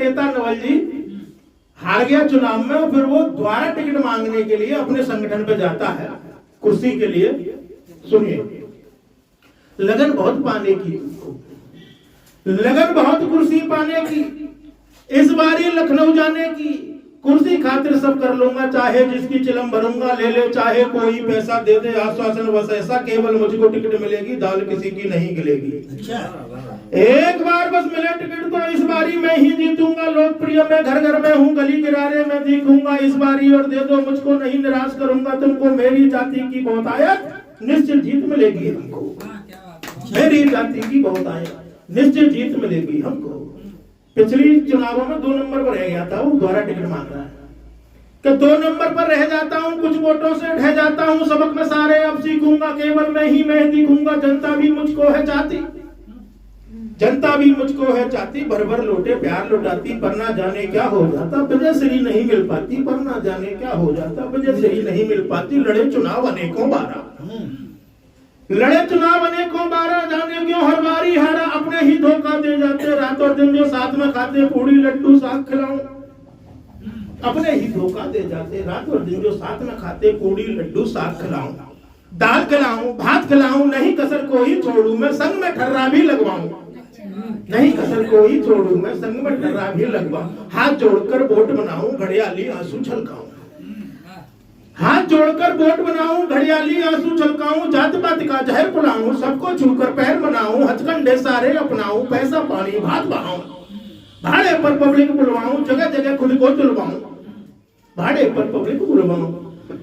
नेता नवल जी हार गया चुनाव में, फिर वो दोबारा टिकट मांगने के लिए अपने संगठन पे जाता है कुर्सी के लिए। सुनिए, लगन बहुत पाने की, लगन बहुत कुर्सी पाने की, इस बारी लखनऊ जाने की, कुर्सी खातिर सब कर लूंगा, चाहे जिसकी चिलम भरूंगा, ले ले चाहे कोई पैसा दे दे, आश्वासन बस ऐसा, केवल मुझको टिकट मिलेगी, दाल किसी की नहीं गिलेगी। एक बार बस मिले टिकट तो इस बारी मैं ही जीतूंगा, लोकप्रिय मैं घर घर में हूँ, गली किनारे में दिखूंगा इस बारी, और दे दो मुझको नहीं निराश करूंगा तुमको, मेरी जाति की बहुतायत निश्चित जीत मिलेगी हमको, मेरी जाति की बहुतायत निश्चित जीत मिलेगी हमको। पिछली चुनावों में 2 नंबर पर रह गया था, वो दोबारा टिकट मांग रहा है कि 2 नंबर पर रह जाता हूँ, कुछ वोटों से ढह जाता हूँ, सबक में सारे अब सीखूंगा, केवल मैं ही मैं दिखूंगा, जनता भी मुझको है चाहती, जनता भी मुझको है चाहती, भर भर लोटे प्यार लुटाती, पर ना जाने क्या हो जाता, वजह श्री नहीं मिल पाती, पर ना जाने क्या हो जाता, वजह श्री नहीं मिल पाती, लड़े चुनाव अनेकों बारा, लड़े चुनाव अनेकों बारा, जाने क्यों हर बारी हारा, अपने ही धोखा दे जाते, रात और दिन जो साथ में खाते, पूड़ी लड्डू साग खिलाऊं, अपने ही धोखा दे जाते, रात और दिन जो साथ में खाते, पूड़ी लड्डू साग खिलाऊं, दाल खिलाऊं, भात खिलाऊं, नहीं कसर कोई छोड़ू मैं, संग में ठर्रा भी लगवाऊं, नहीं कसर कोई छोड़ू मैं, संग में ठर्रा भी लगवाऊं, हाथ जोड़कर वोट बनाऊं, घड़ियाली आंसू छलकाऊं, हाथ जोड़कर वोट बनाऊं, घड़ियाली आंसू छलकाऊं, जात पात का जहर पिलाऊं, सबको छूकर पैर बनाऊं, हथकंडे सारे अपनाऊं, पैसा पानी भात बहाऊं, भाड़े पर पब्लिक बुलवाऊं, जगह जगह खुद को तुलवाऊं, भाड़े पर पब्लिक बुलवाऊं,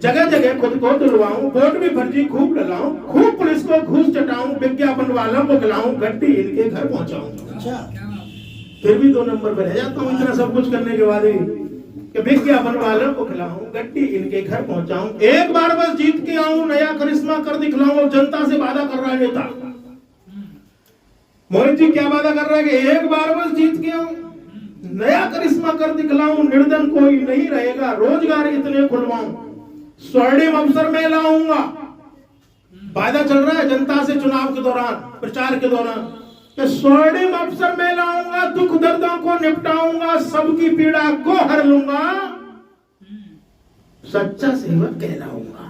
जगह जगह खुद को तुलवाऊं, वोट भी फर्जी खूब डलाऊं, खूब पुलिस को घूस चटाऊं, विज्ञापन वालों को खिलाऊं, गड्डी इनके घर पहुंचाऊं। फिर भी 2 नंबर पर रह जाता हूं, इतना सब कुछ करने के बाद भी, कि विज्ञापन वालों को खिलाऊं, गड्डी इनके घर पहुंचाऊं, एक बार बस जीत के आऊं, नया करिश्मा कर दिखलाऊं, जनता से वादा कर रहा है नेता मोहित जी, क्या वादा कर रहा है कि एक बार बस जीत के आऊं, नया करिश्मा कर दिखलाऊं, निर्धन कोई नहीं रहेगा, रोजगार इतने खुलवाऊं, स्वर्णिम अवसर में लाऊंगा, वादा चल रहा है जनता से चुनाव के दौरान, प्रचार के दौरान, स्वर्णिम अवसर में लाऊंगा, दुख दर्दों को निपटाऊंगा, सबकी पीड़ा को हर लूंगा, सच्चा सेवक कहलाऊंगा,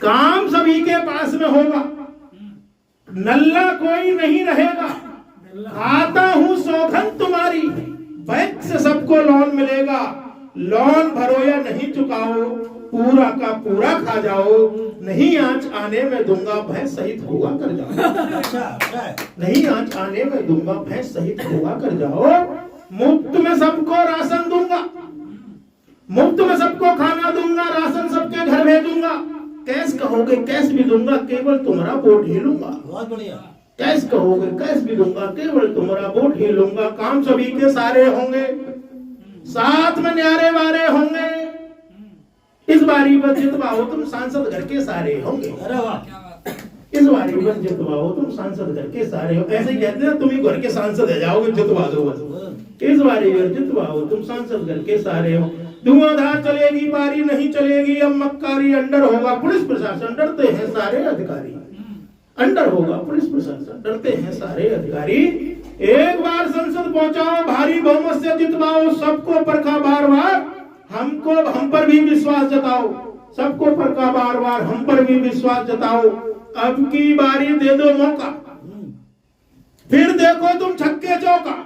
काम सभी के पास में होगा, नल्ला कोई नहीं रहेगा, आता हूं सौगंध तुम्हारी, बैंक से सबको लोन मिलेगा, लोन भरो या नहीं चुकाओ, पूरा का पूरा खा जाओ, नहीं आंच आने में दूंगा, भैंस सहित होगा कर जाओ, नहीं आंच आने में दूंगा, भैंस सहित होगा कर जाओ, मुफ्त में सबको राशन दूंगा, मुफ्त में सबको खाना दूंगा, राशन सबके घर भेजूंगा, कैश कहोगे कैश भी दूंगा, केवल तुम्हारा वोट ही लूंगा, बहुत बढ़िया, कैश कहोगे कैश भी दूंगा, केवल तुम्हारा वोट ही लूंगा, काम सभी के सारे होंगे, साथ में न्यारे वारे होंगे, इस बारी बस जितवाओ तुम सांसद घर के सारे होंगे, इस बारी बस जितवाओ तुम सांसद घर के सारे हो, ऐसे ही कहते हैं तुम ही घर के सांसद है, जाओगे जितवा दो बस, इस बारी बस जितवाओ तुम सांसद घर के सारे हो, धुआंधार चलेगी बारी नहीं चलेगी, अब मक्कारी अंडर होगा पुलिस प्रशासन, डरते हैं सारे अधिकारी, अंडर होगा पुलिस प्रशासन, डरते हैं सारे अधिकारी, एक बार संसद पहुंचाओ, भारी बहुमत से जितवाओ, सबको परखा बार बार, हमको हम पर भी विश्वास जताओ, सबको परखा बार बार, हम पर भी विश्वास जताओ, अब की बारी दे दो मौका, फिर देखो तुम छक्के चौका,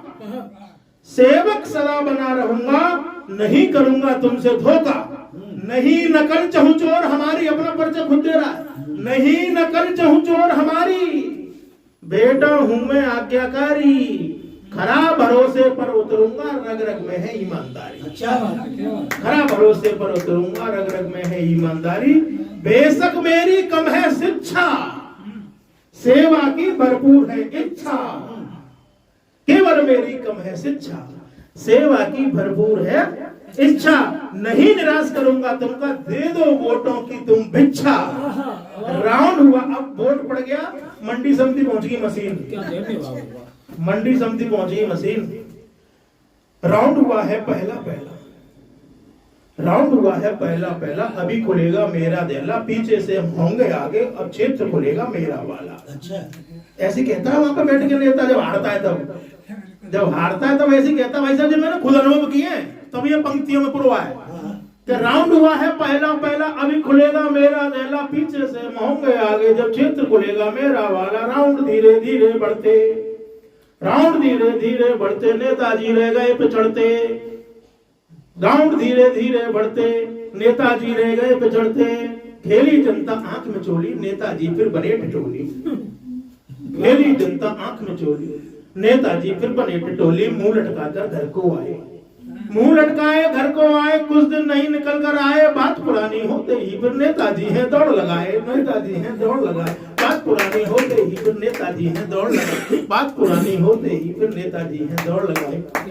सेवक सदा बना रहूंगा, नहीं करूंगा तुमसे धोखा, नहीं नकल चहुचोर हमारी, अपना परिचय खुद दे रहा है, नहीं नकल चहुचोर हमारी, बेटा हूं मैं आज्ञाकारी, खरा भरोसे पर उतरूंगा, रग रग में है ईमानदारी, अच्छा, खरा भरोसे पर उतरूंगा, रग रग में है ईमानदारी, बेशक मेरी कम है शिक्षा, सेवा की भरपूर है इच्छा, केवल मेरी कम है शिक्षा, सेवा की भरपूर है इच्छा, नहीं निराश करूंगा तुमका, दे दो वोटों की तुम भिक्षा, राउंड हुआ, अब वोट पड़ गया, मंडी समिति पहुंच गई मशीन, मंडी समिति पहुंची मशीन, राउंड हुआ है पहला पहला, राउंड हुआ है पहला पहला, अभी खुलेगा मेरा देला, पीछे से हम होंगे आगे, अब क्षेत्र खुलेगा मेरा वाला, अच्छा, ऐसे कहता है वहां पर बैठ के नेता जब हारता है तब, जब हारता है तब ऐसे कहता भाई साहब, जब मैंने खुद अनुभव किए तब ये पंक्तियों में पुरवा है कि राउंड हुआ है पहला पहला, अभी खुलेगा मेरा दहला, पीछे से मोहंगे आगे, जब क्षेत्र खुलेगा मेरा वाला। राउंड धीरे धीरे बढ़ते, राउंड धीरे धीरे बढ़ते, नेताजी रह गए पे चढ़ते। राउंड धीरे धीरे बढ़ते, नेताजी रह गए पे चढ़ते। खेली जनता आंख में चोली, नेताजी फिर बने टिटोली। खेली जनता आंख में चोली, नेताजी फिर बने टिटोली। मुंह लटकाकर घर को आए, मुंह लटकाए घर को आए, कुछ दिन नहीं निकल कर आए। बात पुरानी होते ही फिर नेताजी हैं दौड़ लगाए, नेताजी हैं दौड़ लगाए। बात पुरानी होते ही फिर नेताजी हैं दौड़ लगाए, बात पुरानी होते ही फिर नेताजी हैं दौड़ लगाए।